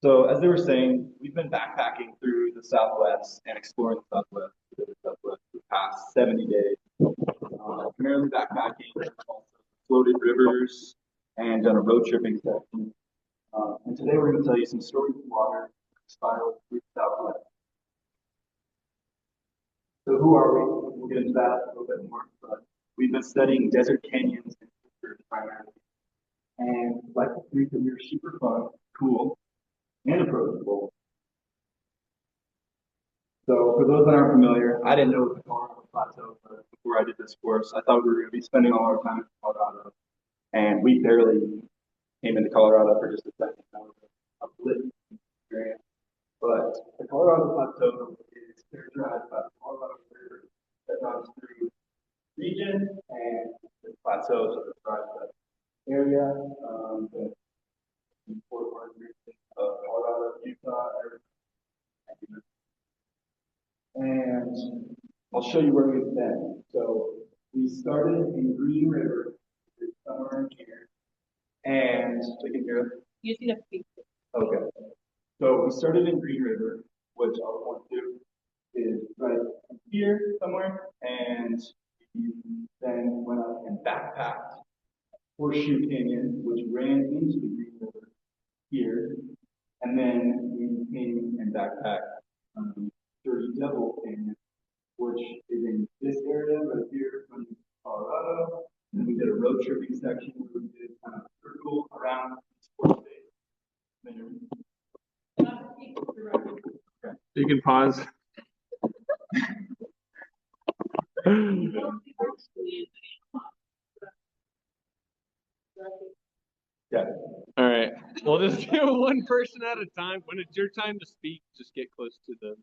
So as they were saying, we've been backpacking through the Southwest and exploring the Southwest for the past 70 days. Primarily backpacking, also floated rivers, and done a road tripping section. And today we're going to tell you some stories of water spiraled through the Southwest. So who are we? We'll get into that a little bit more. But we've been studying desert canyons and rivers primarily. And like to think that we were super fun, cool, and approachable. So for those that aren't familiar, I didn't know the Colorado Plateau before I did this course. I thought we were going to be spending all our time in Colorado, and we barely came into Colorado for just a second. That was a blip experience. But the Colorado Plateau is characterized by the Colorado River that runs through the region, and the plateau sort of describes the area, the four-part region of Colorado, Utah, Arizona. And I'll show you where we've been. So we started in Green River, somewhere in here, and we can hear it. You see the feet. Okay. So we started in Green River, which I'll point to is right here somewhere, and we then went up and backpacked Horseshoe Canyon, which ran into the Green River here, and then we came and backpacked Dirty Devil Canyon, which is in this area right here from Colorado. And we did a road tripping section where we did kind of a circle around the sport state. Okay. You can pause. Yeah. All right. We'll just do one person at a time. When it's your time to speak, just get close to the.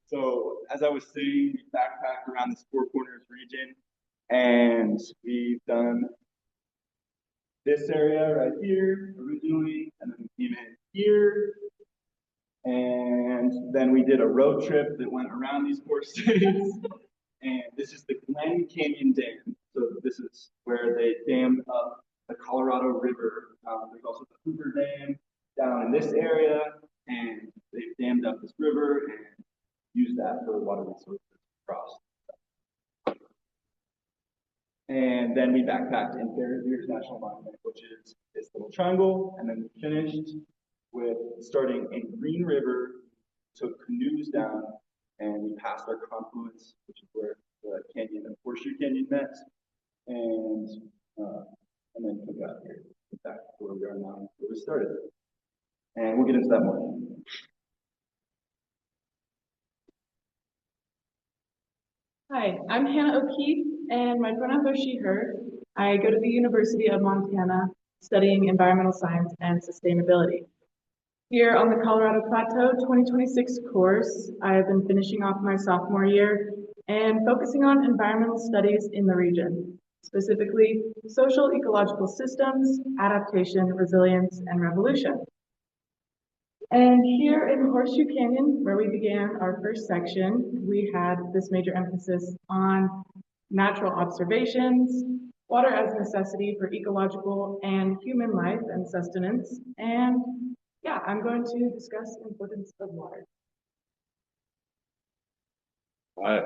So as I was saying, we backpacked around this Four Corners region, and we've done this area right here originally, and then we came in here, and then we did a road trip that went around these four states. And this is the Glen Canyon Dam. So this is where they dammed up the Colorado River. There's also the Hoover Dam down in this area, and they've dammed up this river and used that for water resources across. And then we backpacked in Bears National Monument, which is this little triangle, and then we finished with starting in Green River, took canoes down, and we passed our confluence, which is where the canyon and Horseshoe Canyon met, and then took out here, back to where we are now, where we started. And we'll get into that more. Hi, I'm Hannah O'Keefe, and my pronouns are she, her. I go to the University of Montana studying environmental science and sustainability. Here on the Colorado Plateau 2026 course, I have been finishing off my sophomore year and focusing on environmental studies in the region, specifically social ecological systems, adaptation, resilience, and revolution. And here in Horseshoe Canyon, where we began our first section, we had this major emphasis on natural observations, water as a necessity for ecological and human life and sustenance, and yeah, I'm going to discuss the importance of water. Hi,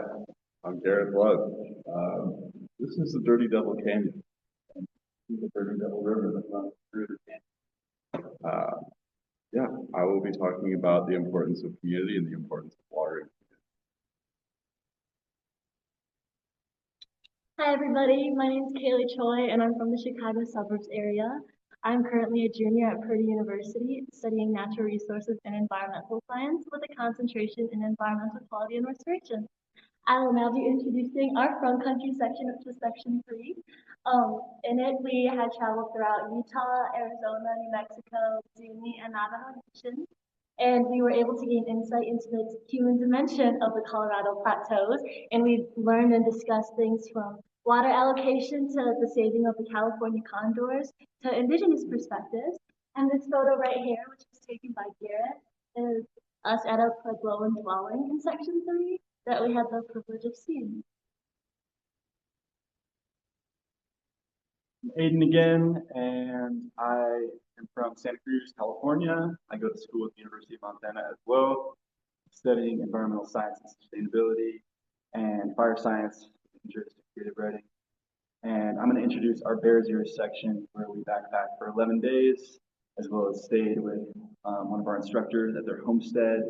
I'm Garrett Blood. This is the Dirty Devil Canyon, the Dirty Devil River that runs through the canyon. Yeah, I will be talking about the importance of community and the importance of water. Hi everybody, my name is Kaylee Choi and I'm from the Chicago suburbs area. I'm currently a junior at Purdue University studying natural resources and environmental science with a concentration in environmental quality and restoration. I will now be introducing our Front Country section, which is section 3. In it, we had traveled throughout Utah, Arizona, New Mexico, Dine, and Navajo Nation. And we were able to gain insight into the human dimension of the Colorado Plateaus. And we learned and discussed things from water allocation to the saving of the California condors to indigenous perspectives. And this photo right here, which was taken by Garrett, is us at a Puebloan dwelling in section 3 that we had the privilege of seeing. Aiden again, and I am from Santa Cruz, California. I go to school at the University of Montana as well, studying environmental science and sustainability and fire science, interest in creative writing. And I'm going to introduce our Bears Ears section where we backpacked for 11 days, as well as stayed with one of our instructors at their homestead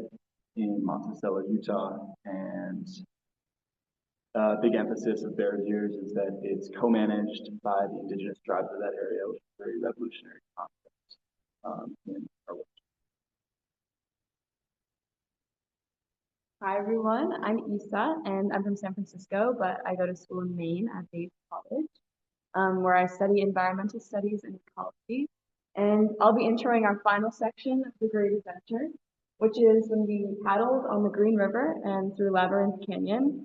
in Monticello, Utah. And big emphasis of Bears Ears is that it's co-managed by the indigenous tribes of that area, which is a very revolutionary concept in our work. Hi everyone, I'm Isa and I'm from San Francisco, but I go to school in Maine at Bates College, where I study environmental studies and ecology. And I'll be introing our final section of the Great Adventure, which is when we paddled on the Green River and through Labyrinth Canyon.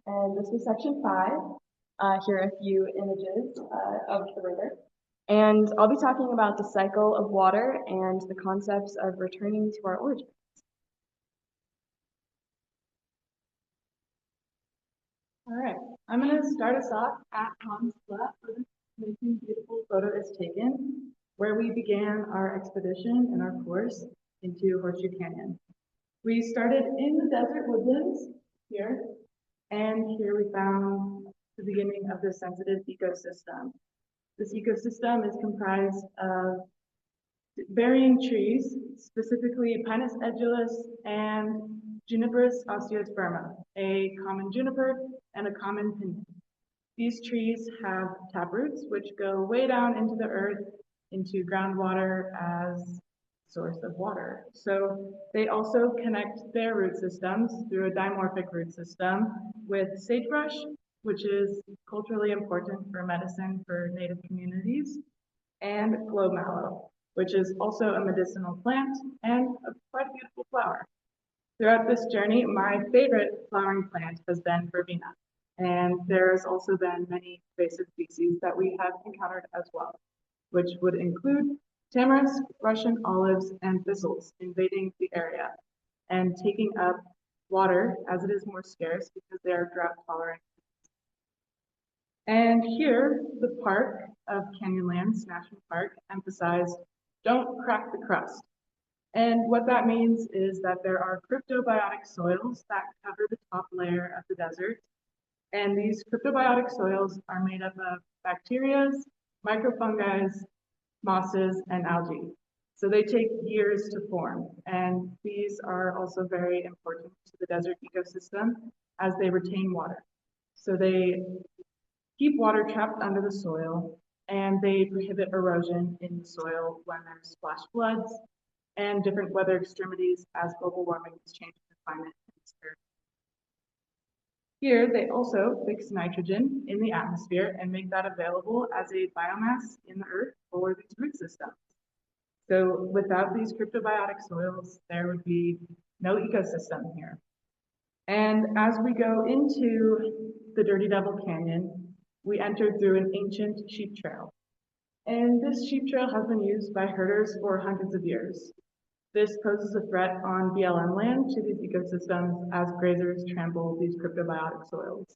And this was section 5. Here are a few images of the river. And I'll be talking about the cycle of water and the concepts of returning to our origins. All right, I'm going to start us off at Tom's Flat where this amazing, beautiful photo is taken, where we began our expedition and our course into Horseshoe Canyon. We started in the desert woodlands here, and here we found the beginning of the sensitive ecosystem. This ecosystem is comprised of varying trees, specifically Pinus edulis and Juniperus osteosperma, a common juniper and a common pinus. These trees have taproots, which go way down into the earth, into groundwater as source of water. So they also connect their root systems through a dimorphic root system with sagebrush, which is culturally important for medicine for Native communities, and globe mallow, which is also a medicinal plant and a quite beautiful flower. Throughout this journey, my favorite flowering plant has been verbena, and there's also been many invasive species that we have encountered as well, which would include tamarisk, Russian olives, and thistles invading the area and taking up water as it is more scarce because they are drought tolerant. And here, the park of Canyonlands National Park emphasized, don't crack the crust. And what that means is that there are cryptobiotic soils that cover the top layer of the desert. And these cryptobiotic soils are made up of bacteria, microfungi, mosses, and algae. So they take years to form. And these are also very important to the desert ecosystem as they retain water. So they keep water trapped under the soil, and they prohibit erosion in the soil when there's flash floods and different weather extremities as global warming is changing the climate in this area. Here, they also fix nitrogen in the atmosphere and make that available as a biomass in the earth for these root systems. So without these cryptobiotic soils, there would be no ecosystem here. And as we go into the Dirty Devil Canyon, we entered through an ancient sheep trail. And this sheep trail has been used by herders for hundreds of years. This poses a threat on BLM land to these ecosystems as grazers trample these cryptobiotic soils.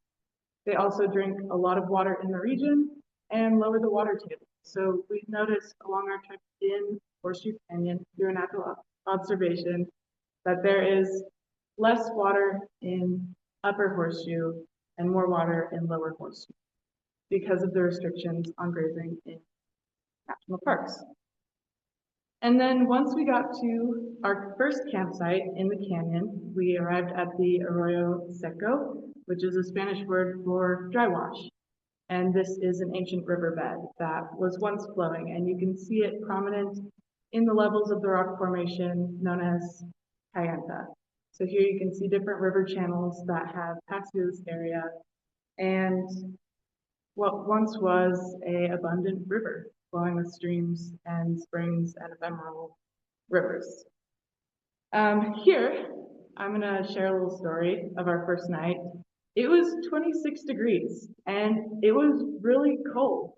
They also drink a lot of water in the region and lower the water table. So we've noticed along our trip in Horseshoe Canyon through a natural observation that there is less water in Upper Horseshoe and more water in Lower Horseshoe because of the restrictions on grazing in national parks. And then once we got to our first campsite in the canyon, we arrived at the Arroyo Seco, which is a Spanish word for dry wash. And this is an ancient riverbed that was once flowing, and you can see it prominent in the levels of the rock formation known as Kayenta. So here you can see different river channels that have passed through this area, and what once was an abundant river flowing with streams and springs and ephemeral rivers. Here, I'm gonna share a little story of our first night. It was 26 degrees and it was really cold.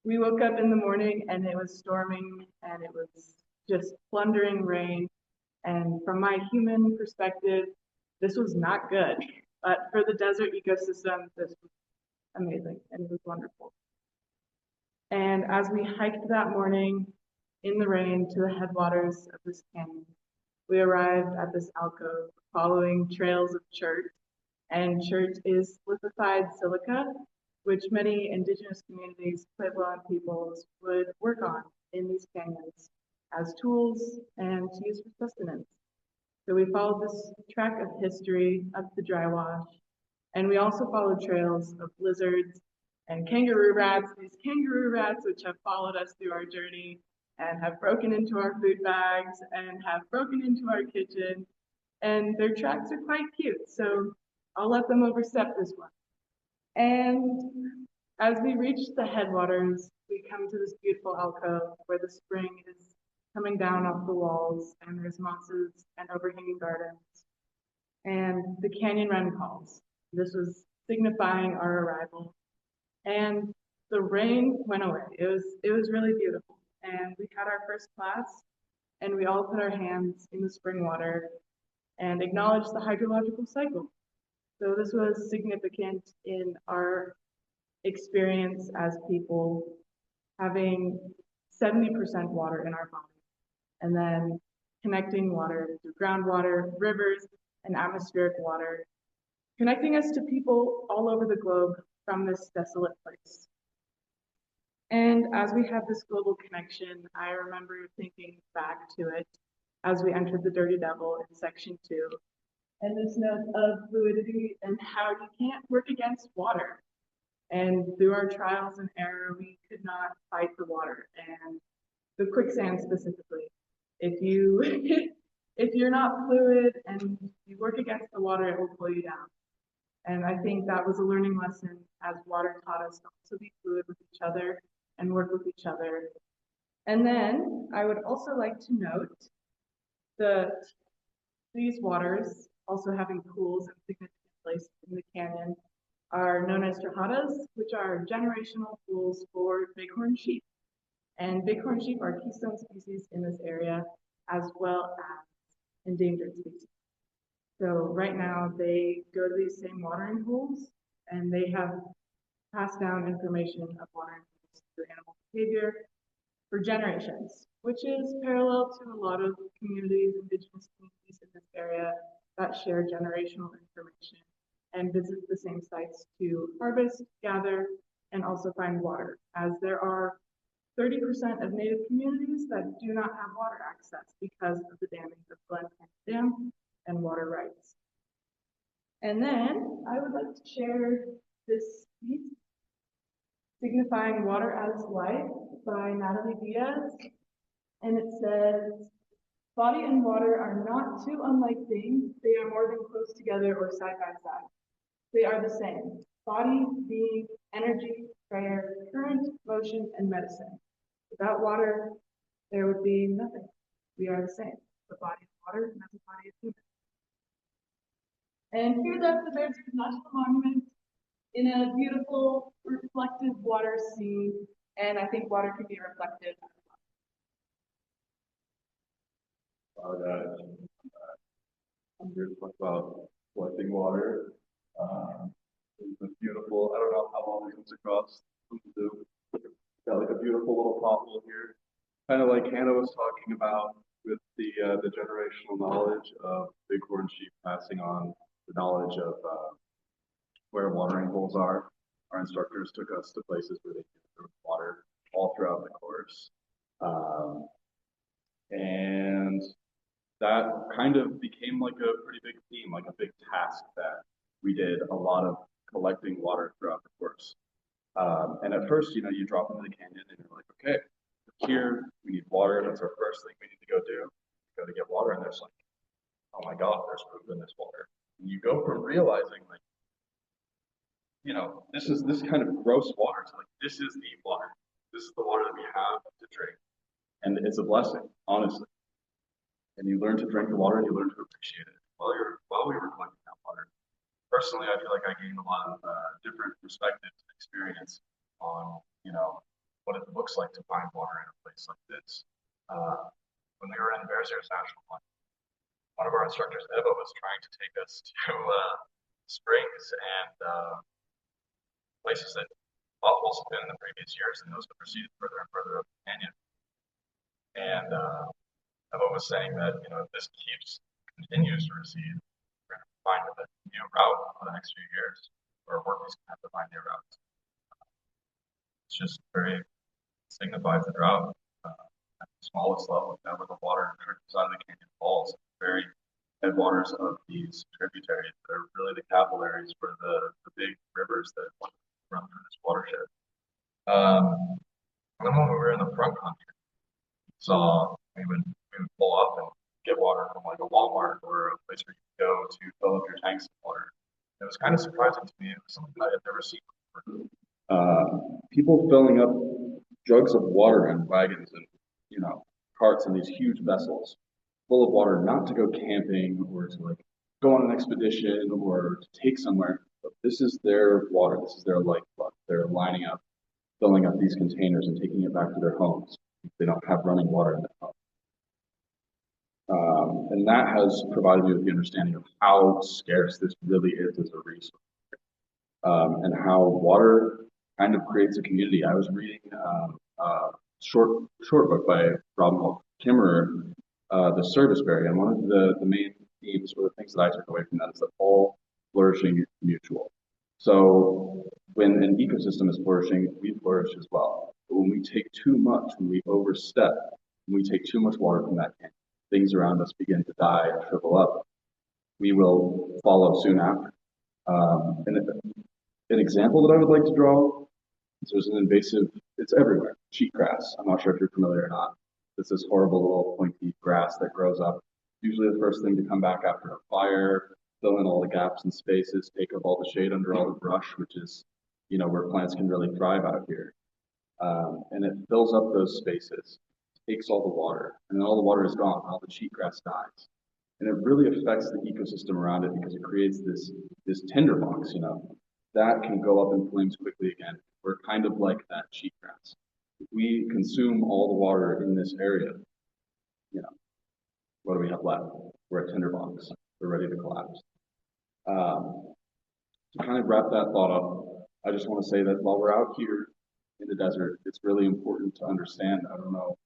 We woke up in the morning and it was storming and it was just plundering rain. And from my human perspective, this was not good. But for the desert ecosystem, this was amazing and it was wonderful. And as we hiked that morning in the rain to the headwaters of this canyon, we arrived at this alcove following trails of chert. And chert is liquefied silica, which many indigenous communities, Puebloan peoples, would work on in these canyons as tools and to use for sustenance. So we followed this track of history up the dry wash, and we also followed trails of lizards and kangaroo rats, these kangaroo rats which have followed us through our journey and have broken into our food bags and have broken into our kitchen, and their tracks are quite cute, so I'll let them overstep this one. And as we reach the headwaters, we come to this beautiful alcove where the spring is coming down off the walls, and there's mosses and overhanging gardens. And the canyon wren calls. This was signifying our arrival. And the rain went away. It was really beautiful. And we had our first class, and we all put our hands in the spring water and acknowledged the hydrological cycle. So this was significant in our experience as people having 70% water in our body, and then connecting water through groundwater, rivers, and atmospheric water, connecting us to people all over the globe from this desolate place. And as we have this global connection, I remember thinking back to it as we entered the Dirty Devil in section 2, and this note of fluidity and how you can't work against water. And through our trials and error, we could not fight the water, and the quicksand specifically. If you if you're not fluid and you work against the water, it will pull you down. And I think that was a learning lesson as water taught us to also be fluid with each other and work with each other. And then I would also like to note that these waters, also having pools and significant places in the canyon, are known as trahadas, which are generational pools for bighorn sheep. And bighorn sheep are keystone species in this area, as well as endangered species. So right now they go to these same watering holes, and they have passed down information of watering holes through animal behavior for generations, which is parallel to a lot of communities, indigenous communities in this area that share generational information and visit the same sites to harvest, gather, and also find water, as there are 30% of Native communities that do not have water access because of the damming of Glen Canyon Dam and water rights. And then I would like to share this piece, Signifying Water as Life by Natalie Diaz. And it says, body and water are not two unlike things. They are more than close together or side by side. They are the same. Body being energy, prayer, current, motion, and medicine. Without water, there would be nothing. We are the same. The body is water, and that's the body is human. And here's at the Bears National Monument in a beautiful, reflective water scene. And I think water can be reflective. I'm here to talk about collecting water. It's beautiful. I don't know how long it comes across. Got like a beautiful little popple here, kind of like Hannah was talking about with the generational knowledge of bighorn sheep passing on the knowledge of where watering holes are. Our instructors took us to places where they could water all throughout the course, and that kind of became like a pretty big theme, like a big task that we did a lot of collecting water throughout the course. And at first, you know, you drop into the canyon and you're like, okay, here we need water. That's our first thing we need to go do. Go to get water, and there's like, oh my God, there's poop in this water. And you go from realizing like, you know, this kind of gross water to like, this is the water. This is the water that we have to drink. And it's a blessing, honestly. And you learn to drink the water and you learn to appreciate it while we were collecting that water. Personally, I feel like I gained a lot of different perspectives and experience on, you know, what it looks like to find water in a place like this. When we were in Bears Ears National Park, one of our instructors, Eva, was trying to take us to springs and places that potholes have been in the previous years, and those have proceeded further and further up the canyon. And Evan was saying that, you know, if this continues to recede, we're going to find a new route for the next few years, or workers going to have to find new routes. It's just very signifies the drought at the smallest level, where the water trickles out of the canyon falls. Very headwaters of these tributaries that are really the capillaries for the big rivers that run through this watershed. And then when we were in the front country, we would pull up and get water from like a Walmart or a place where you could go to fill up your tanks of water. It was kind of surprising to me. It was something I had never seen before. People filling up jugs of water in wagons and, you know, carts and these huge vessels full of water, not to go camping or to like go on an expedition or to take somewhere, but this is their water. This is their lifeblood. They're lining up, filling up these containers and taking it back to their homes if they don't have running water in their home. And that has provided me with the understanding of how scarce this really is as a resource, and how water kind of creates a community. I was reading a short book by Rob Kimmerer, The Service Berry, and one of the main themes or the things that I took away from that is that all flourishing is mutual. So when an ecosystem is flourishing, we flourish as well. But when we take too much, when we overstep, when we take too much water from that canyon, things around us begin to die and shrivel up. We will follow soon after. An example that I would like to draw is there's an invasive, it's everywhere, cheatgrass. I'm not sure if you're familiar or not. It's this horrible little pointy grass that grows up. Usually the first thing to come back after a fire, fill in all the gaps and spaces, take up all the shade under all the brush, which is, you know, where plants can really thrive out here. And it fills up those spaces, takes all the water, and then all the water is gone, all the cheatgrass dies. And it really affects the ecosystem around it because it creates this tinderbox, you know, that can go up in flames quickly again. We're kind of like that cheatgrass. If we consume all the water in this area, you know, what do we have left? We're a tinderbox. We're ready to collapse. To kind of wrap that thought up, I just want to say that while we're out here in the desert, it's really important to understand, I don't know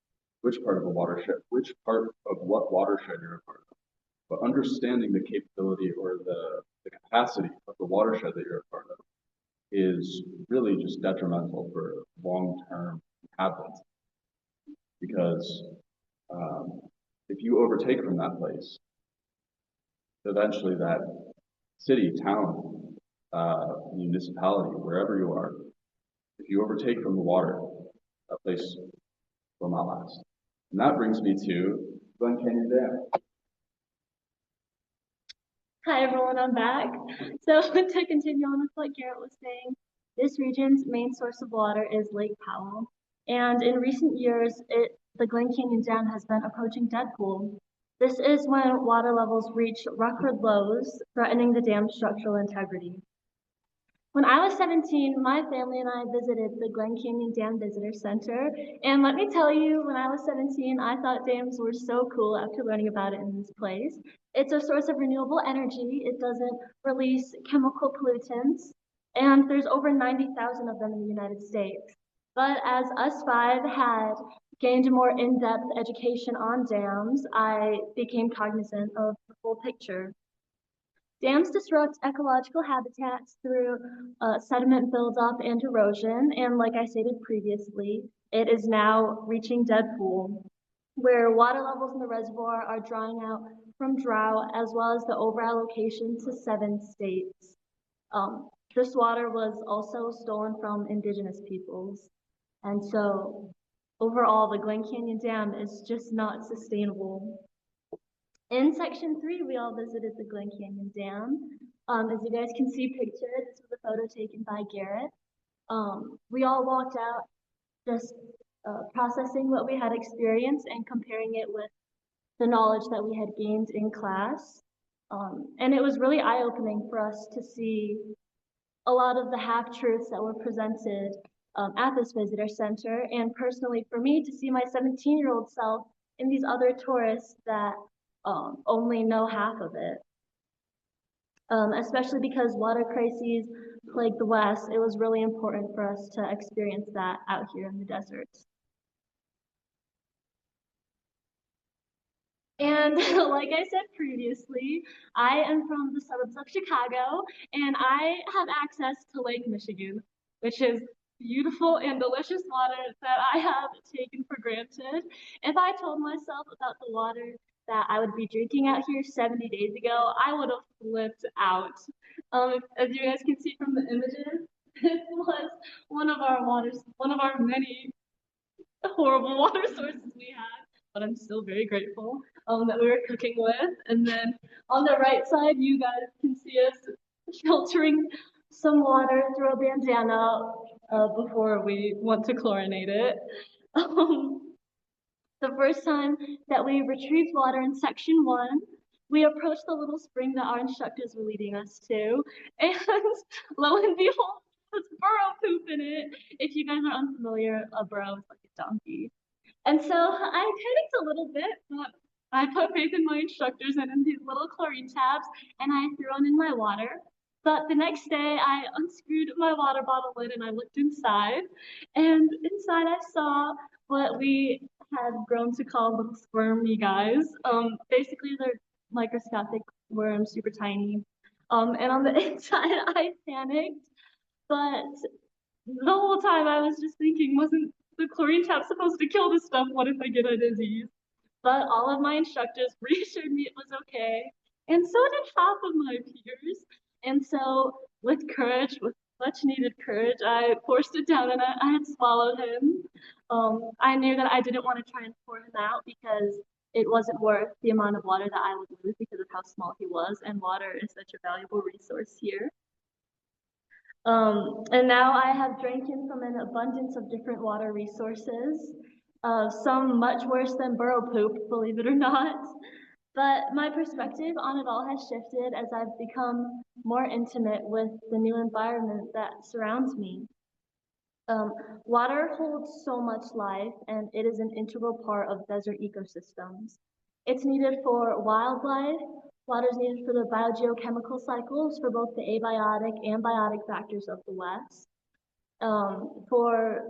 which part of a watershed, which part of what watershed you're a part of, but understanding the capability or the capacity of the watershed that you're a part of is really just detrimental for long-term inhabitants. Because if you overtake from that place, eventually that city, town, municipality, wherever you are, if you overtake from the water, that place will not last. And that brings me to Glen Canyon Dam. Hi everyone, I'm back. So to continue on with what Garrett was saying, this region's main source of water is Lake Powell. And in recent years, the Glen Canyon Dam has been approaching dead pool. This is when water levels reach record lows, threatening the dam's structural integrity. When I was 17, my family and I visited the Glen Canyon Dam Visitor Center. And let me tell you, when I was 17, I thought dams were so cool after learning about it in this place. It's a source of renewable energy. It doesn't release chemical pollutants. And there's over 90,000 of them in the United States. But as us five had gained a more in-depth education on dams, I became cognizant of the full picture. Dams disrupt ecological habitats through sediment buildup and erosion, and like I stated previously, it is now reaching dead pool, where water levels in the reservoir are drying out from drought, as well as the overallocation to 7 states. This water was also stolen from indigenous peoples, and so overall, the Glen Canyon Dam is just not sustainable. In section 3, we all visited the Glen Canyon Dam. As you guys can see pictured, this was a photo taken by Garrett. We all walked out just processing what we had experienced and comparing it with the knowledge that we had gained in class. And it was really eye-opening for us to see a lot of the half-truths that were presented at this visitor center, and personally for me to see my 17-year-old self in these other tourists that only know half of it. Especially because water crises plagued the West, it was really important for us to experience that out here in the deserts. And like I said previously, I am from the suburbs of Chicago, and I have access to Lake Michigan, which is beautiful and delicious water that I have taken for granted. If I told myself about the water that I would be drinking out here 70 days ago, I would have flipped out. As you guys can see from the images, this was one of our many horrible water sources we had, but I'm still very grateful that we were cooking with. And then on the right side, you guys can see us filtering some water through a bandana before we want to chlorinate it. The first time that we retrieved water in section 1, we approached the little spring that our instructors were leading us to, and lo and behold, there's burro poop in it. If you guys are unfamiliar, a burro is like a donkey. And so I panicked a little bit, but I put faith in my instructors and in these little chlorine tabs, and I threw one in my water. But the next day, I unscrewed my water bottle lid and I looked inside, and inside I saw what we had grown to call little squirmy guys. Basically, they're microscopic worms, super tiny. And on the inside, I panicked, but the whole time I was just thinking, wasn't the chlorine tab supposed to kill this stuff? What if I get a disease? But all of my instructors reassured me it was okay, and so did half of my peers. And so, with courage, with much needed courage, I forced it down and I had swallowed him. I knew that I didn't want to try and pour him out because it wasn't worth the amount of water that I would lose because of how small he was, and water is such a valuable resource here. And now I have drank in from an abundance of different water resources, some much worse than burro poop, believe it or not. But my perspective on it all has shifted as I've become more intimate with the new environment that surrounds me. Water holds so much life, and it is an integral part of desert ecosystems. It's needed for wildlife. Water is needed for the biogeochemical cycles for both the abiotic and biotic factors of the West. For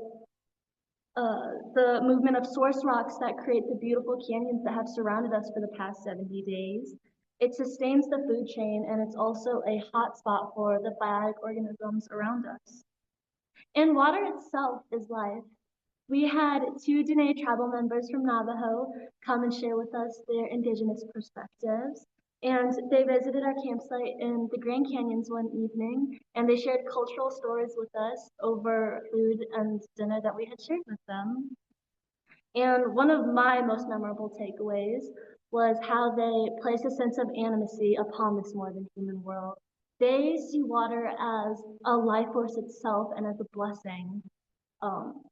the movement of source rocks that create the beautiful canyons that have surrounded us for the past 70 days. It sustains the food chain, and it's also a hotspot for the biotic organisms around us. And water itself is life. We had 2 Dine tribal members from Navajo come and share with us their indigenous perspectives. And they visited our campsite in the Grand Canyons one evening, and they shared cultural stories with us over food and dinner that we had shared with them. And one of my most memorable takeaways was how they place a sense of animacy upon this more than human world. They see water as a life force itself and as a blessing.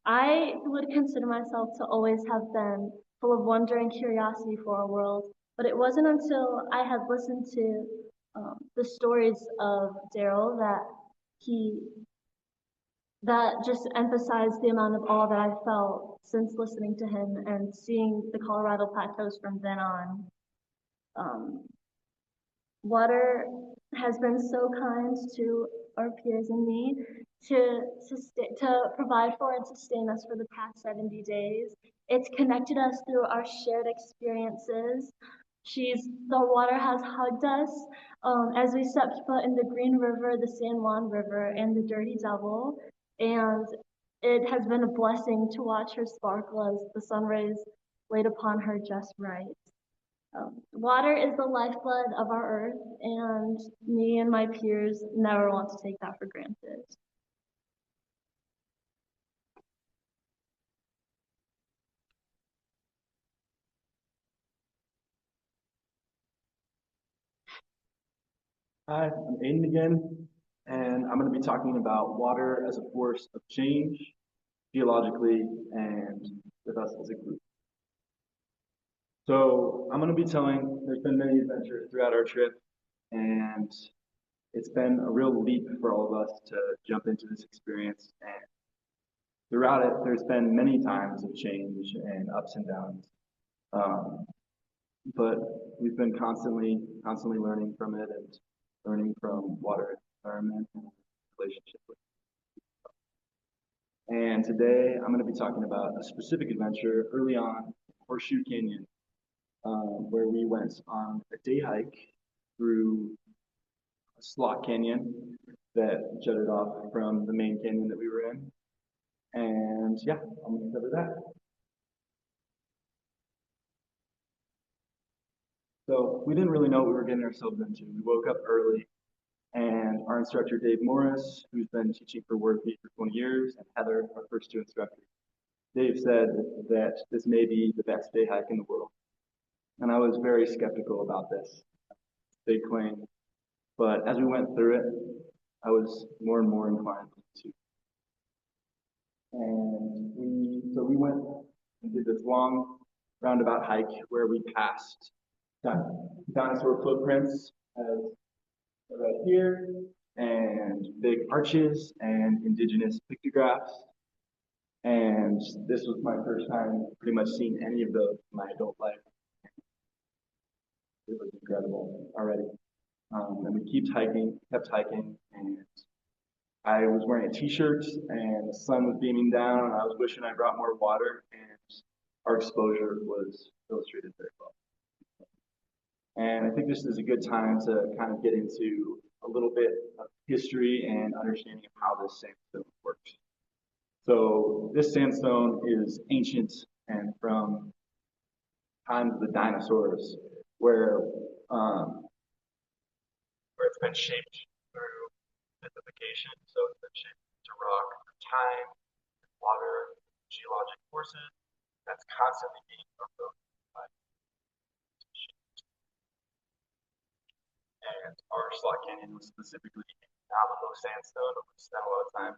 I would consider myself to always have been full of wonder and curiosity for our world, but it wasn't until I had listened to the stories of Daryl that just emphasized the amount of awe that I felt since listening to him and seeing the Colorado Plateaus from then on. Water has been so kind to our peers and me to provide for and sustain us for the past 70 days. It's connected us through our shared experiences. The water has hugged us as we stepped foot in the Green River, the San Juan River, and the Dirty Devil. And it has been a blessing to watch her sparkle as the sun rays laid upon her just right. Water is the lifeblood of our earth, and me and my peers never want to take that for granted. Hi, I'm Aiden again, and I'm going to be talking about water as a force of change, geologically, and with us as a group. So I'm going to be there's been many adventures throughout our trip, and it's been a real leap for all of us to jump into this experience. And throughout it, there's been many times of change and ups and downs. But we've been constantly learning from it and learning from water environment and relationship with. And today I'm going to be talking about a specific adventure early on, Horseshoe Canyon, where we went on a day hike through a slot canyon that jutted off from the main canyon that we were in. And yeah, I'm going to cover that. So we didn't really know what we were getting ourselves into. We woke up early, and our instructor, Dave Morris, who's been teaching for WRFI for 20 years, and Heather, our first 2 instructors, Dave said that this may be the best day hike in the world. And I was very skeptical about this big claim. But as we went through it, I was more and more inclined to. And we went and did this long roundabout hike where we passed dinosaur footprints right here, and big arches and indigenous pictographs. And this was my first time pretty much seeing any of those in my adult life. It was incredible already. And we kept hiking, and I was wearing a t-shirt, and the sun was beaming down, and I was wishing I brought more water, and our exposure was illustrated very well. And I think this is a good time to kind of get into a little bit of history and understanding of how this sandstone works. So this sandstone is ancient and from times of the dinosaurs, where it's been shaped through vivification, so it's been shaped to rock through time, water, geologic forces. That's constantly being eroded by species. And our slot canyon was specifically Navajo sandstone, and we spent a lot of time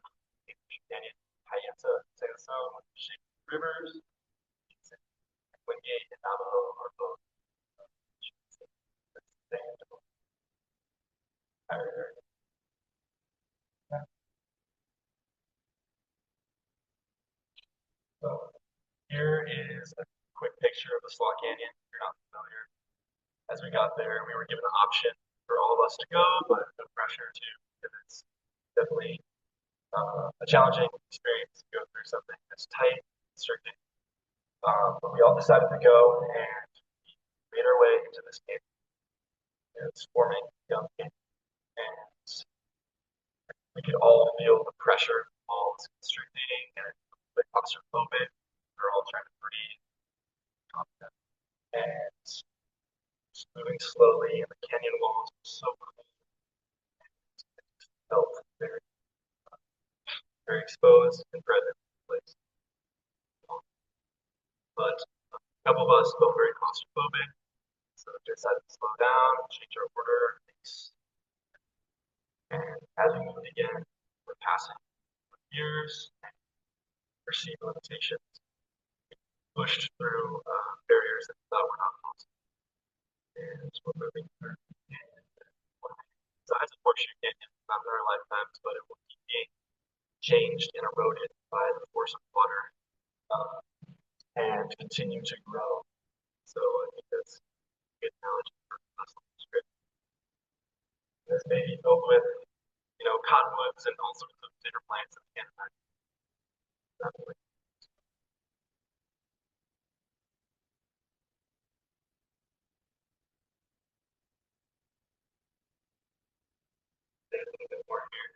in Canyon, Kaiani sandstone with shaped rivers. Wingate and Navajo are both sand. So here is a quick picture of the Slot Canyon. If you're not familiar, as we got there, we were given an option for all of us to go, but no pressure to, because it's definitely a challenging experience to go through something that's tight, constricted. But we all decided to go, and we made our way into this canyon. It's forming young canyon, and we could all feel the pressure, all constricting and the claustrophobic. We're all trying to breathe, confident, and just moving slowly. And the canyon walls were so cool, and it felt very, very exposed and present in the place. But a couple of us felt very claustrophobic, so we decided to slow down, change our order, and as we moved again, we're passing years and perceived limitations. We pushed through barriers that we thought were not possible. And we're moving through. And the size of Horseshoe Canyon, not in our lifetimes, but it will keep being changed and eroded by the force of water and continue to grow. So I think that's a good analogy for us on the script. This may be filled with, cottonwoods and all sorts of different plants that we can't imagine. Definitely. A little bit more here.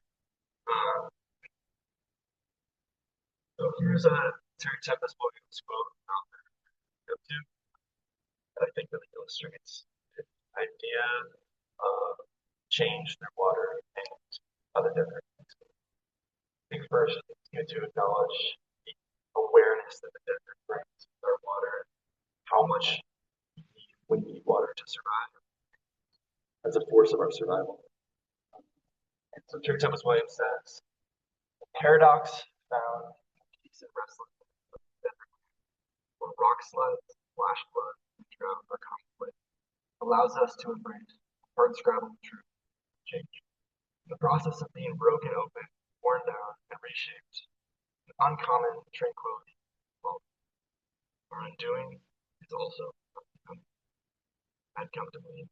So here's a Terry Tempest Williams quote that I think really illustrates the idea of change through water and other different things. I think first it's good to acknowledge the awareness that the desert brings with our water, how much we need water to survive as a force of our survival. And so Terry Tempest Williams says, the paradox found in peace and restlessness of the desert, where rock slides, flash flood, and drought are conflict, allows us to embrace hard scrabble truth, change. The process of being broken open, worn down, and reshaped, an uncommon tranquility. Well, our undoing is also unbecoming. I'd come to believe.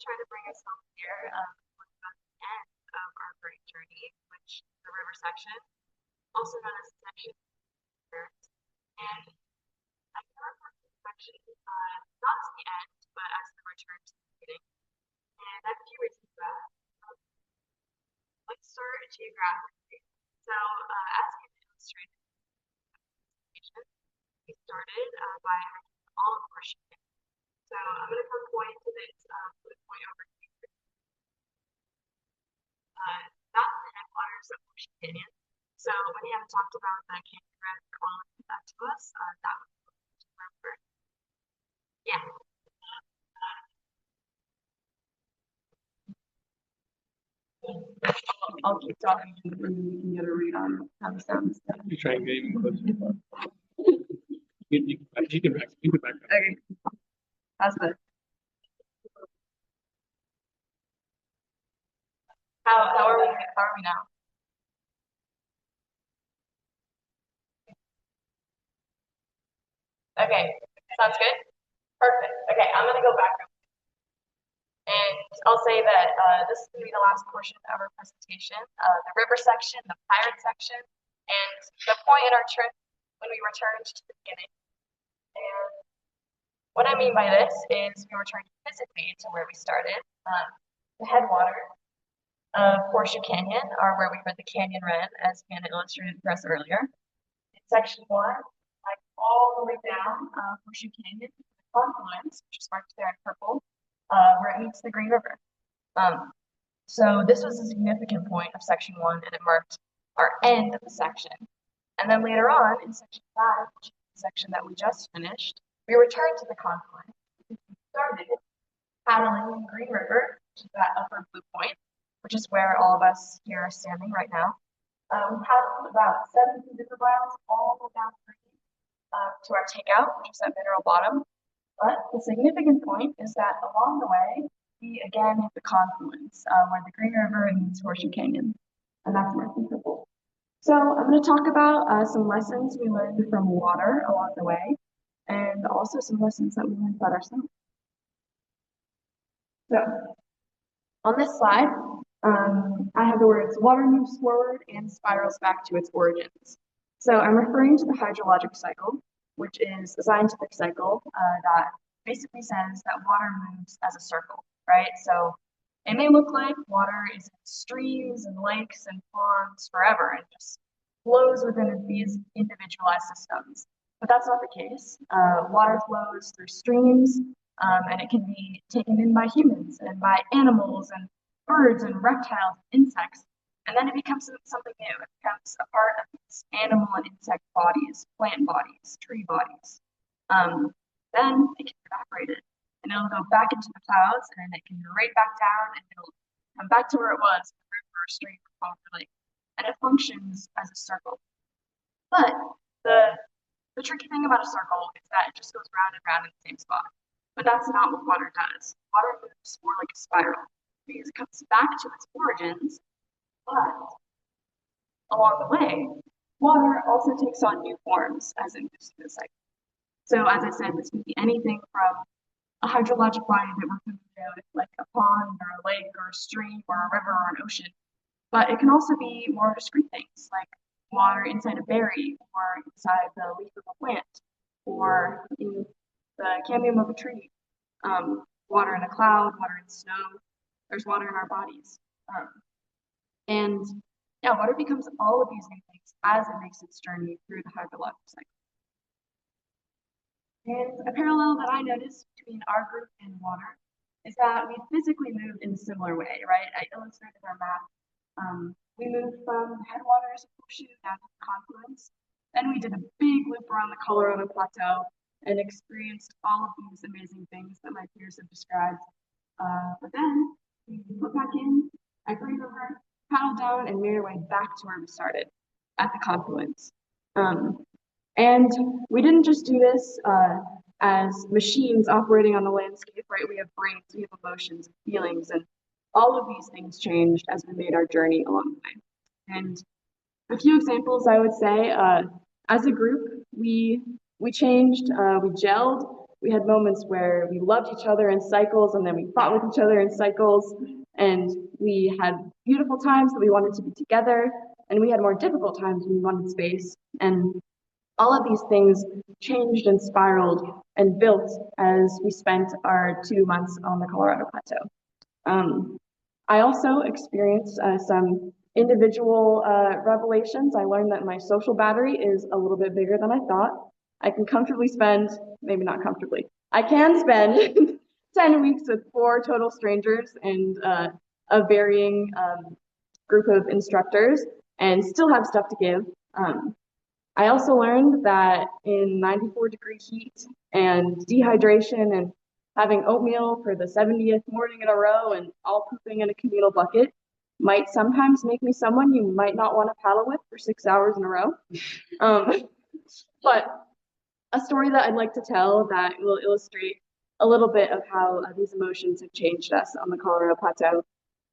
try to bring us home here at the end of our great journey, which is the river section, also known as section. And I can refer to the section not as the end, but as the return to the beginning. And I have a few reasons for that. Let's start geographically. So, as we illustrated, we started by all of Horseshoe. So I'm going to come point to this blue point over here. That's the headwaters of Horseshoe Canyon. So when you haven't talked about the canyon red quality that to us, that was remember. Yeah. I'll keep talking and we can get a read on how the sounds. You try and get even closer. You can back up. Okay. How's this? How are we now? Okay, sounds good. Perfect. Okay, I'm gonna go back. And I'll say that this is going to be the last portion of our presentation, the river section, the pirate section, and the point in our trip when we returned to the beginning. And what I mean by this is we returned physically to where we started. The headwater of Horseshoe Canyon are where we heard the canyon wren, as Hannah illustrated for us earlier. In section 1, like all the way down Horseshoe Canyon, the confluence, which is marked there in purple, where it meets the Green River. So this was a significant point of section 1, and it marked our end of the section. And then later on, in section 5, which is the section that we just finished, we returned to the confluence. We started paddling the Green River, which is that upper blue point, which is where all of us here are standing right now. We paddled about 70 river miles all the way down the Green to our takeout, which is at Mineral Bottom. But the significant point is that along the way, we again hit the confluence where the Green River meets Horseshoe Canyon, and that's marked in purple. So I'm going to talk about some lessons we learned from water along the way, and also some lessons that we learned about ourselves. So on this slide, I have the words water moves forward and spirals back to its origins. So I'm referring to the hydrologic cycle, which is a scientific cycle that basically says that water moves as a circle, right? So it may look like water is in streams and lakes and ponds forever and just flows within these individualized systems. But that's not the case. Water flows through streams, and it can be taken in by humans and by animals and birds and reptiles and insects. And then it becomes something new. It becomes a part of these animal and insect bodies, plant bodies, tree bodies. Then it can evaporate it, and it'll go back into the clouds, and then it can right back down, and it'll come back to where it was, the river, stream, or pond, or lake. And it functions as a circle. But the tricky thing about a circle is that it just goes round and round in the same spot. But that's not what water does. Water moves more like a spiral, because it comes back to its origins. But along the way, water also takes on new forms as it moves through the cycle. So as I said, this can be anything from a hydrologic body that we're familiar with, like a pond or a lake or a stream or a river or an ocean. But it can also be more discrete things, like water inside a berry or inside the leaf of a plant or in the cambium of a tree. Water in a cloud, water in snow. There's water in our bodies. And yeah, water becomes all of these new things as it makes its journey through the hydrologic cycle. And a parallel that I noticed between our group and water is that we physically moved in a similar way, right? I illustrated our map. We moved from the headwaters of Horseshoe down to the confluence. Then we did a big loop around the Colorado Plateau and experienced all of these amazing things that my peers have described. But then we put back in at Green River, paddled down, and made our way back to where we started, at the confluence. And we didn't just do this as machines operating on the landscape, right? We have brains, we have emotions, feelings, and all of these things changed as we made our journey along the way. And a few examples I would say, as a group, we changed, we gelled, We had moments where we loved each other in cycles and then we fought with each other in cycles. And we had beautiful times that we wanted to be together. And we had more difficult times when we wanted space. And all of these things changed and spiraled and built as we spent our 2 months on the Colorado Plateau. I also experienced some individual revelations. I learned that my social battery is a little bit bigger than I thought. I can comfortably spend, maybe not comfortably, I can spend 10 weeks with 4 total strangers and a varying group of instructors and still have stuff to give. I also learned that in 94-degree heat and dehydration and having oatmeal for the 70th morning in a row and all pooping in a communal bucket might sometimes make me someone you might not want to paddle with for 6 hours in a row. But a story that I'd like to tell that will illustrate a little bit of how these emotions have changed us on the Colorado Plateau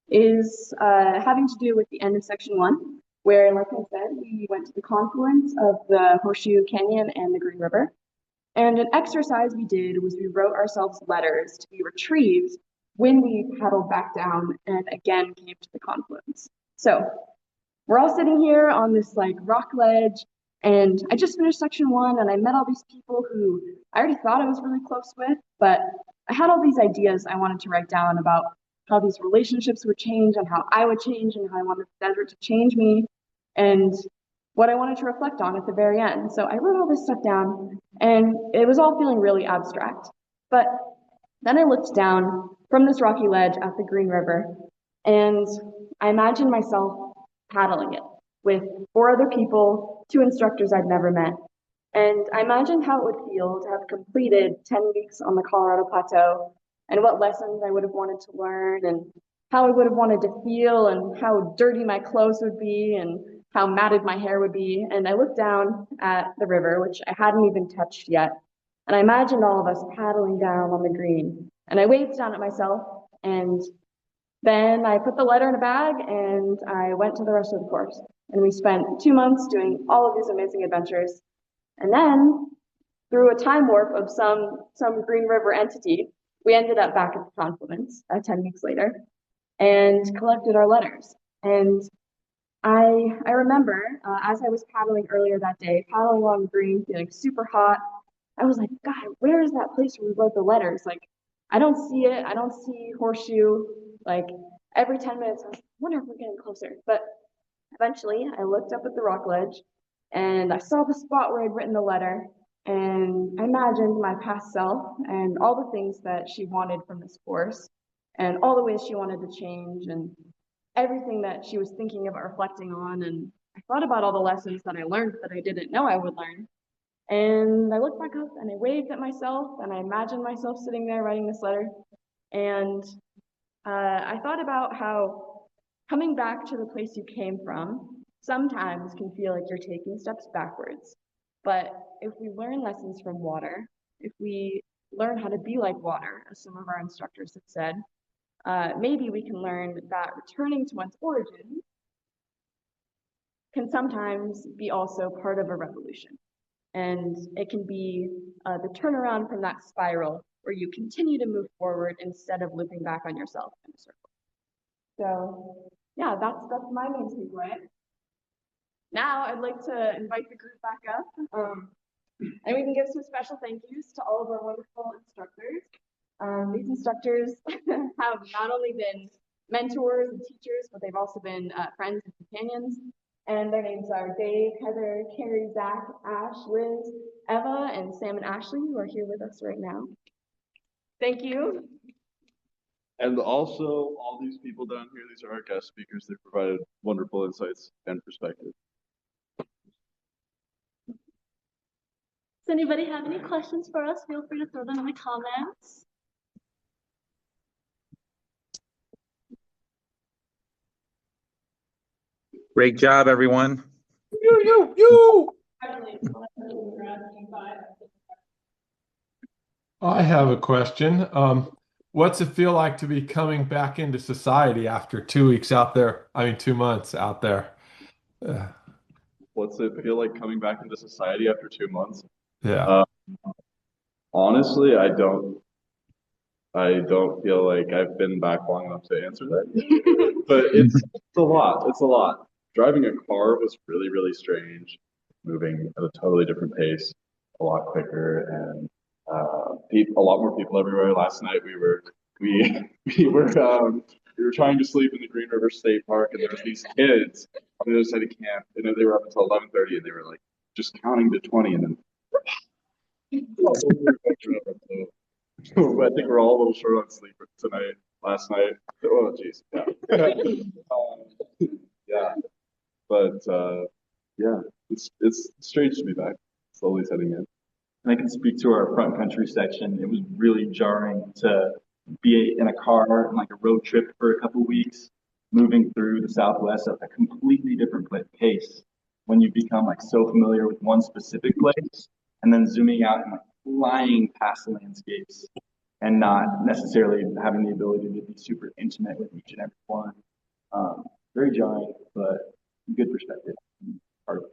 is having to do with the end of section 1, where, like I said, we went to the confluence of the Horseshoe Canyon and the Green River. And an exercise we did was we wrote ourselves letters to be retrieved when we paddled back down and again came to the confluence. So we're all sitting here on this like rock ledge, and I just finished section 1 and I met all these people who I already thought I was really close with, but I had all these ideas I wanted to write down about how these relationships would change and how I would change and how I wanted the desert to change me and what I wanted to reflect on at the very end. So I wrote all this stuff down and it was all feeling really abstract. But then I looked down from this rocky ledge at the Green River and I imagined myself paddling it with 4 other people, 2 instructors I'd never met. And I imagined how it would feel to have completed 10 weeks on the Colorado Plateau and what lessons I would have wanted to learn and how I would have wanted to feel and how dirty my clothes would be and how matted my hair would be. And I looked down at the river, which I hadn't even touched yet. And I imagined all of us paddling down on the green. And I waved down at myself. And then I put the letter in a bag and I went to the rest of the course. And we spent 2 months doing all of these amazing adventures. And then through a time warp of some Green River entity, we ended up back at the confluence 10 weeks later and collected our letters. And I remember as I was paddling earlier that day, paddling along the green, feeling super hot, I was like, God, where is that place where we wrote the letters? Like, I don't see it. I don't see Horseshoe. Like, every 10 minutes, I was like, I wonder if we're getting closer. But eventually, I looked up at the rock ledge, and I saw the spot where I'd written the letter, and I imagined my past self and all the things that she wanted from this course, and all the ways she wanted to change, and everything that she was thinking about reflecting on. And I thought about all the lessons that I learned that I didn't know I would learn. And I looked back up and I waved at myself and I imagined myself sitting there writing this letter. And I thought about how coming back to the place you came from sometimes can feel like you're taking steps backwards. But if we learn lessons from water, if we learn how to be like water, as some of our instructors have said, maybe we can learn that returning to one's origin can sometimes be also part of a revolution. And it can be the turnaround from that spiral where you continue to move forward instead of looping back on yourself in a circle. So yeah, that's my main takeaway. Now I'd like to invite the group back up, and we can give some special thank yous to all of our wonderful instructors. These instructors have not only been mentors and teachers, but they've also been friends and companions. And their names are Dave, Heather, Carrie, Zach, Ash, Liz, Eva, and Sam and Ashley, who are here with us right now. Thank you. And also, all these people down here, these are our guest speakers. They provided wonderful insights and perspective. Does anybody have any questions for us? Feel free to throw them in the comments. Great job, everyone. I have a question. What's it feel like to be coming back into society after 2 weeks out there? 2 months out there. What's it feel like coming back into society after 2 months? Yeah. Honestly, I don't feel like I've been back long enough to answer that. But it's a lot. It's a lot. Driving a car was really, really strange. Moving at a totally different pace, a lot quicker, and a lot more people everywhere. Last night we we were trying to sleep in the Green River State Park, and there was these kids on the other side of camp. You know, they were up until 11:30, and they were like just counting to 20, and then I think we're all a little short on sleep tonight, last night. Oh, geez. Yeah. Yeah. But yeah, it's strange to be back, slowly setting in. And I can speak to our front country section. It was really jarring to be in a car and like a road trip for a couple weeks, moving through the Southwest at a completely different pace when you become like so familiar with one specific place and then zooming out and like flying past the landscapes and not necessarily having the ability to be super intimate with each and every one. Very jarring, but good perspective. Part of it.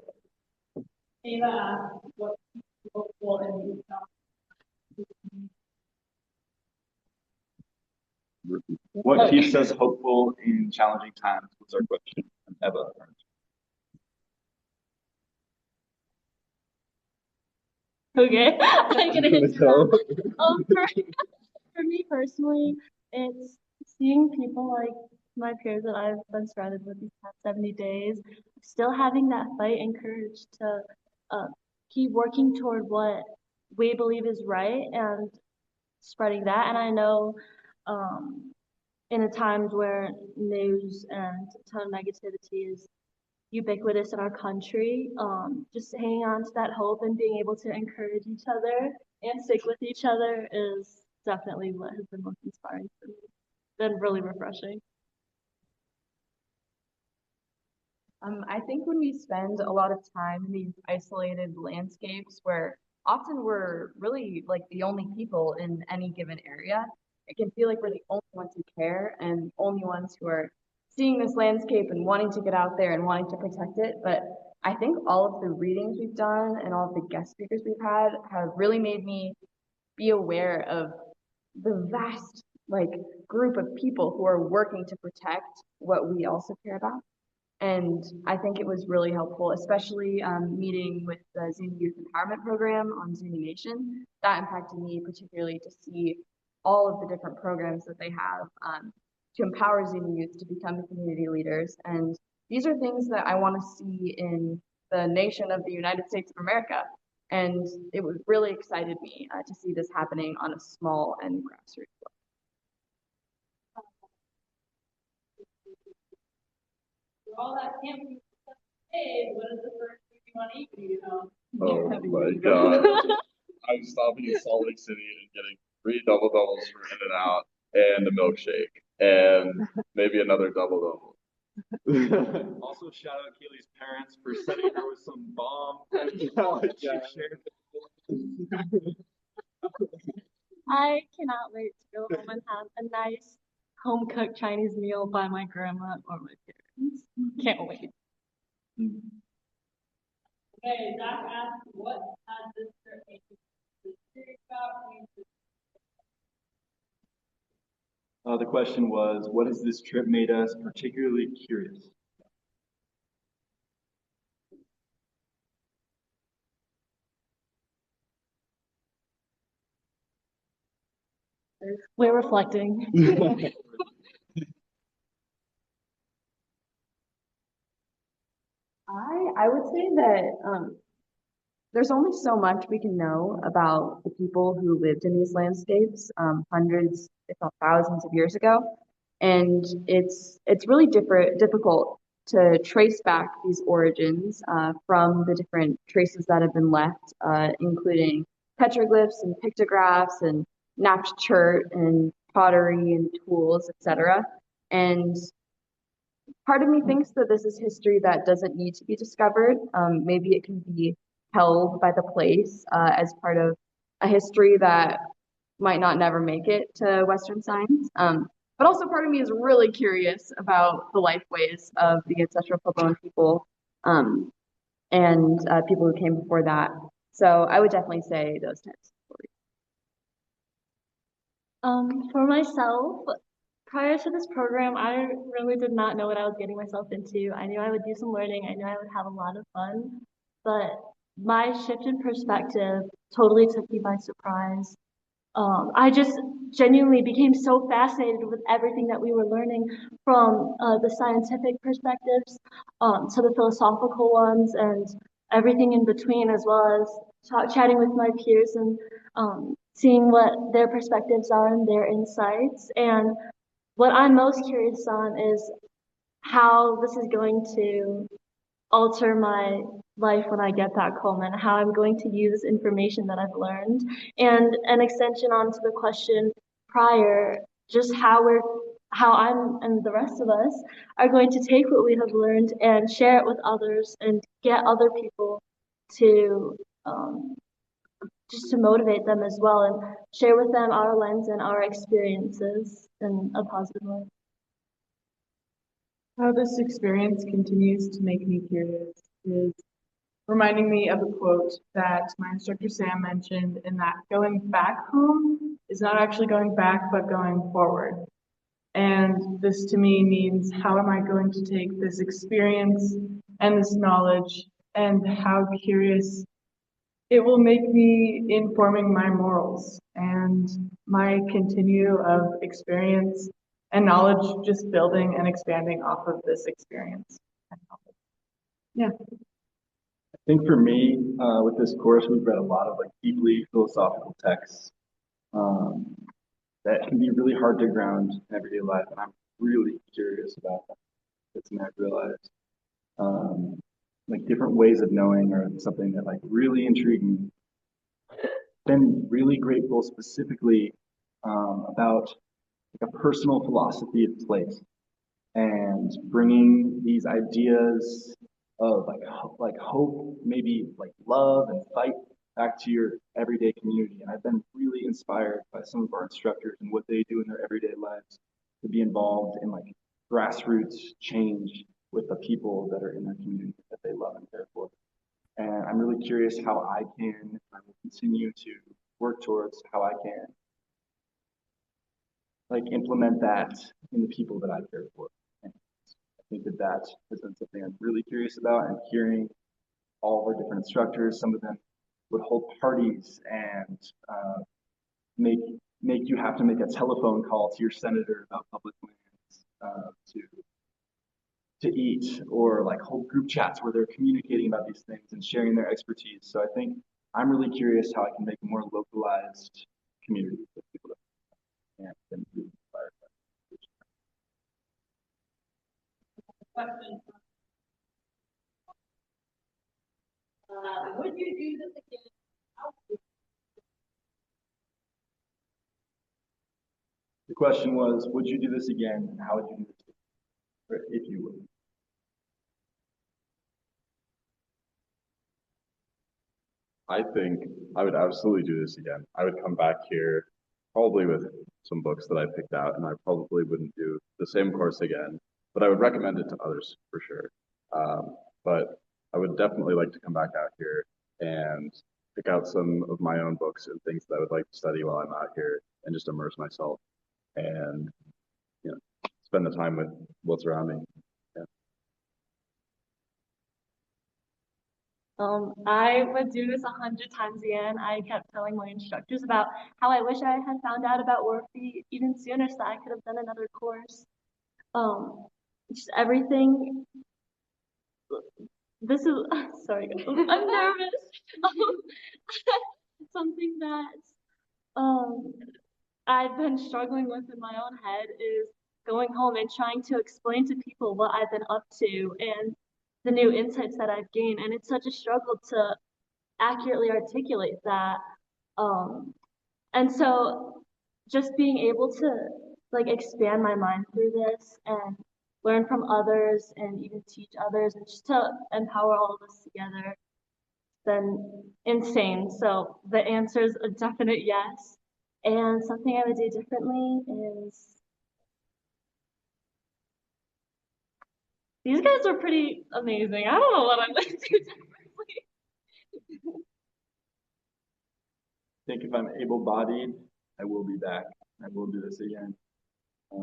Ava asked what hopeful and What keeps us hopeful in challenging times was our question. Eva. Okay, I'm gonna answer that. For me personally, it's seeing people like my peers that I've been surrounded with these past 70 days, still having that fight and courage to keep working toward what we believe is right and spreading that. And I know in a times where news and a ton of negativity is ubiquitous in our country, just hanging on to that hope and being able to encourage each other and stick with each other is definitely what has been most inspiring for me. Been really refreshing. I think when we spend a lot of time in these isolated landscapes where often we're really like the only people in any given area, it can feel like we're the only ones who care and only ones who are seeing this landscape and wanting to get out there and wanting to protect it. But I think all of the readings we've done and all of the guest speakers we've had have really made me be aware of the vast like group of people who are working to protect what we also care about. And I think it was really helpful, especially meeting with the Zuni Youth Empowerment Program on Zuni Nation. That impacted me particularly to see all of the different programs that they have to empower Zuni youth to become community leaders. And these are things that I want to see in the nation of the United States of America. And it really excited me to see this happening on a small and grassroots level. all that camping. Hey, what is the first thing you want to eat? You know. Oh my God. I'm stopping in Salt Lake City and getting 3 double doubles from In-N-Out and a milkshake and maybe another double double. Also, shout out Keely's parents for setting her with some bomb. I cannot wait to go home and have a nice home cooked Chinese meal by my grandma or my parents. Can't wait. Okay, Zach asked, what has this trip made you curious about? The question was, what has this trip made us particularly curious? We're reflecting. I would say that there's only so much we can know about the people who lived in these landscapes hundreds, if not thousands of years ago. And it's really difficult to trace back these origins from the different traces that have been left, including petroglyphs and pictographs and napped chert and pottery and tools, etc. And part of me thinks that this is history that doesn't need to be discovered. Maybe it can be held by the place as part of a history that might not never make it to Western science. But also part of me is really curious about the lifeways of the ancestral Plebone people and people who came before that. So I would definitely say those types of stories. For myself, prior to this program, I really did not know what I was getting myself into. I knew I would do some learning. I knew I would have a lot of fun, but my shift in perspective totally took me by surprise. I just genuinely became so fascinated with everything that we were learning from the scientific perspectives to the philosophical ones and everything in between, as well as chatting with my peers and seeing what their perspectives are and their insights. And what I'm most curious on is how this is going to alter my life when I get back home and how I'm going to use information that I've learned. And an extension onto the question prior, just how I'm and the rest of us are going to take what we have learned and share it with others and get other people to just to motivate them as well and share with them our lens and our experiences in a positive way. How this experience continues to make me curious is reminding me of a quote that my instructor Sam mentioned, in that going back home is not actually going back, but going forward. And this to me means, how am I going to take this experience and this knowledge, and how curious it will make me in forming my morals and my continue of experience and knowledge, just building and expanding off of this experience. Yeah. I think for me, with this course, we've read a lot of like deeply philosophical texts that can be really hard to ground in everyday life, and I'm really curious about that. That's something I've realized. Like different ways of knowing are something that like really intrigue me. Been really grateful specifically about like a personal philosophy of place and bringing these ideas of like hope, maybe like love and fight back to your everyday community. And I've been really inspired by some of our instructors and what they do in their everyday lives to be involved in like grassroots change with the people that are in their community that they love and care for. And I'm really curious how I will continue to work towards how I can like implement that in the people that I care for. And I think that has been something I'm really curious about, and hearing all of our different instructors. Some of them would hold parties and make you have to make a telephone call to your senator about public lands to eat, or like hold group chats where they're communicating about these things and sharing their expertise. So I think I'm really curious how I can make a more localized community with people that and really inspired by it. Would you do this again? The question was, would you do this again, and how would you do this if you would? I think I would absolutely do this again. I would come back here probably with some books that I picked out, and I probably wouldn't do the same course again, but I would recommend it to others for sure. But I would definitely like to come back out here and pick out some of my own books and things that I would like to study while I'm out here, and just immerse myself and spend the time with what's around me. I would do this 100 times again. I kept telling my instructors about how I wish I had found out about WRFI even sooner, so I could have done another course. Just everything. This is sorry, I'm nervous. Something that I've been struggling with in my own head is going home and trying to explain to people what I've been up to and the new insights that I've gained. And it's such a struggle to accurately articulate that. And so just being able to like expand my mind through this and learn from others and even teach others and just to empower all of us together, it's been insane. So the answer is a definite yes. And something I would do differently is these guys are pretty amazing. I don't know what I'm going to do differently. I think if I'm able-bodied, I will be back. I will do this again. I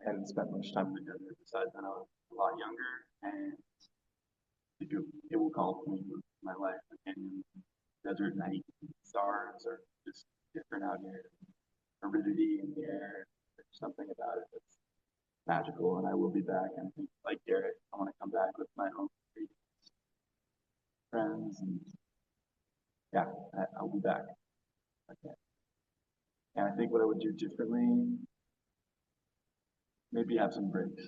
hadn't spent much time in the desert besides when I was a lot younger, and it will call for me for my life. The canyon, desert night, stars are just different out here. Aridity in the air, there's something about it that's magical, and I will be back. And I think, like Garrett, I want to come back with my own friends, and yeah, I'll be back. Okay. And I think what I would do differently, maybe have some breaks.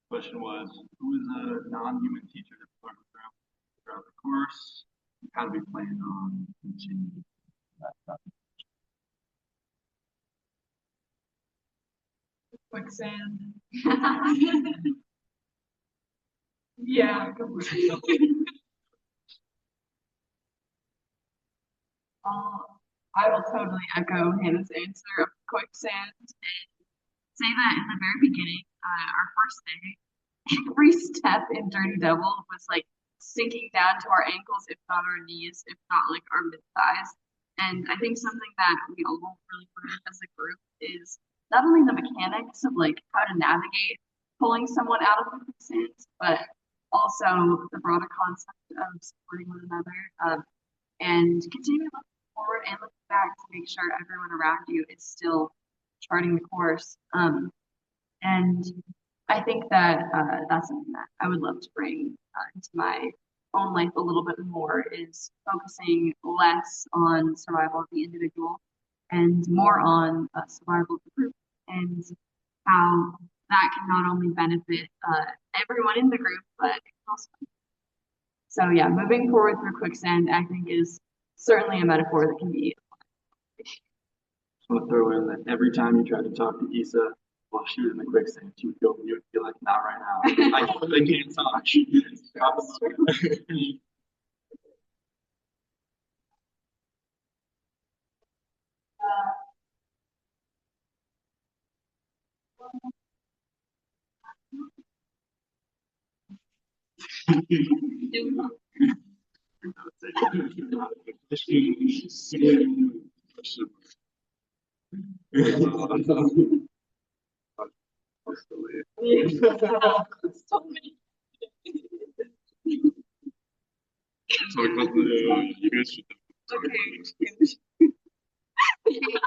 Question was, who is a non-human teacher that learned throughout the course? How do we plan on continuing that stuff? Quicksand. Yeah. I will totally echo Hannah's answer of quicksand and say that in the very beginning, our first day, every step in Dirty Devil was like sinking down to our ankles, if not our knees, if not like our mid thighs. And I think something that we all really learned as a group is not only the mechanics of like how to navigate pulling someone out of the quicksand, but also the broader concept of supporting one another, and continuing to look forward and looking back to make sure everyone around you is still charting the course. And I think that that's something that I would love to bring into my own life a little bit more, is focusing less on survival of the individual and more on survival of the group, and how that can not only benefit everyone in the group, but also. So yeah, moving forward through quicksand, I think is certainly a metaphor that can be. I want to throw in that every time you tried to talk to Issa while she was in the quicksand, she would go and you would feel like, not right now. I can't talk.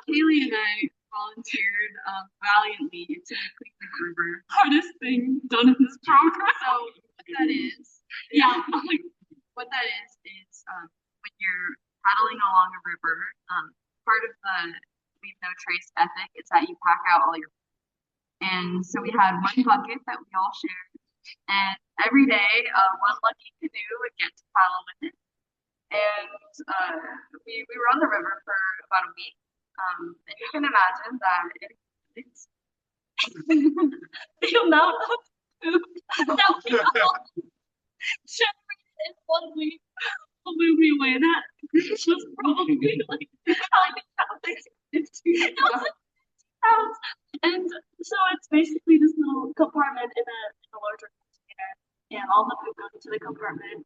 Kaylee and I volunteered valiantly to clean the river. Hardest thing done in this program. So what that is, what that is when you're paddling along a river, part of the leave no trace ethic is that you pack out all your. And so we had one bucket that we all shared, and every day one lucky canoe would get to paddle with it. And we were on the river for about a week. And you can imagine that it's the amount of food that we all generated in 1 week blew me away. That was probably like 50 pounds. And so it's basically this little compartment in a larger container, and all the food goes into the compartment,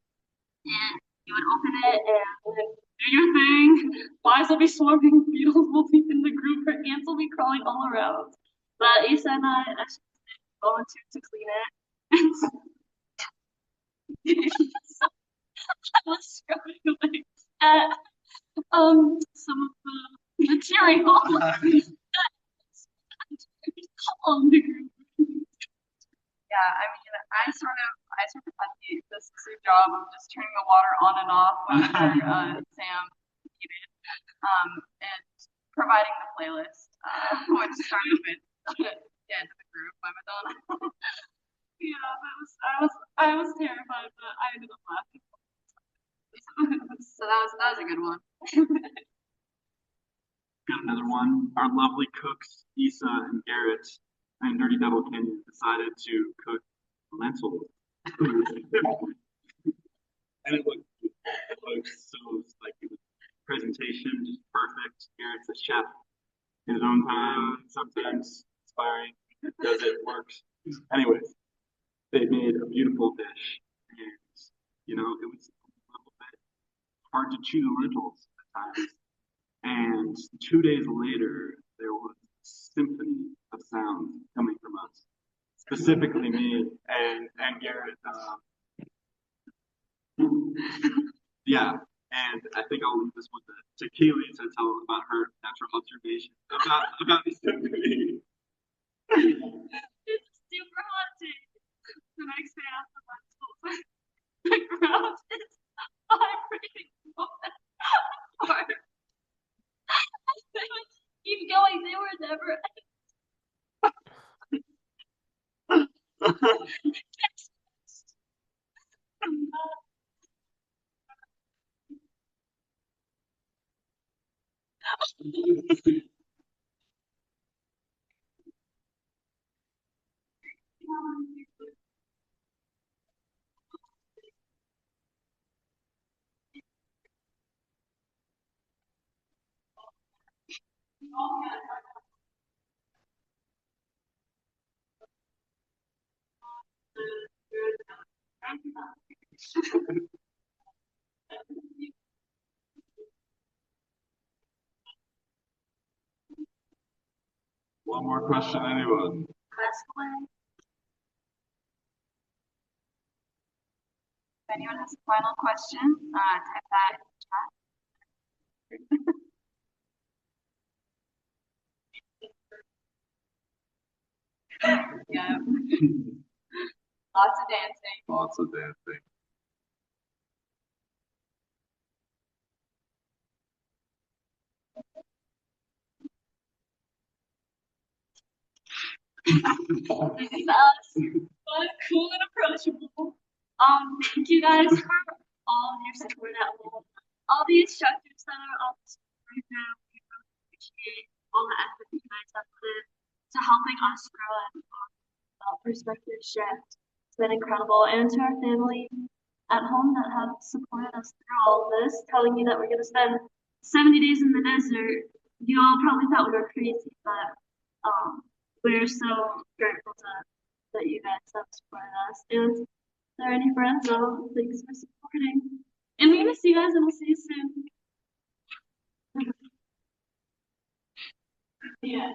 and you would open it and do your thing. Flies will be swarming, beetles will be in the group, or ants will be crawling all around. But Issa and I volunteered to clean it. I was scrubbing away at some of the material on the group. Yeah, I mean, I I sort of had the sister job of just turning the water on and off whenever Sam needed, and providing the playlist, which started with the end of the group by Madonna. Yeah, I was terrified, but I ended up laughing. So that was a good one. Got another one. Our lovely cooks, Issa and Garrett, and Dirty Devil Canyon decided to cook lentils. And it looked so like it was presentation just perfect. Garrett's a chef in his own time, sometimes inspiring, does it, works. Anyways, they made a beautiful dish, and it was a little bit hard to chew the lentils at times. And 2 days later, there was a symphony of sound coming from us, specifically me and Garrett. Yeah, and I think I'll leave this one to Keely to tell about her natural observation about the symphony. It's super hot day. The next day after my school, the ground is vibrating apart. Keep going, they were never. One more question, anyone? Wesley. If anyone has a final question, type that in the chat. Yeah. Lots of dancing. Lots of dancing. This is us. Fun, cool, and approachable. Thank you guys for all of your support at home. All the instructors that are on the school right now, we really appreciate all the effort you guys have put in to helping us grow and perspective shift. It's been incredible. And to our family at home that have supported us through all of this, telling you that we're going to spend 70 days in the desert. You all probably thought we were crazy, but we're so grateful that you guys have supported us. And if there are any friends, thanks for supporting. And we're going to see you guys, and we'll see you soon. Yeah.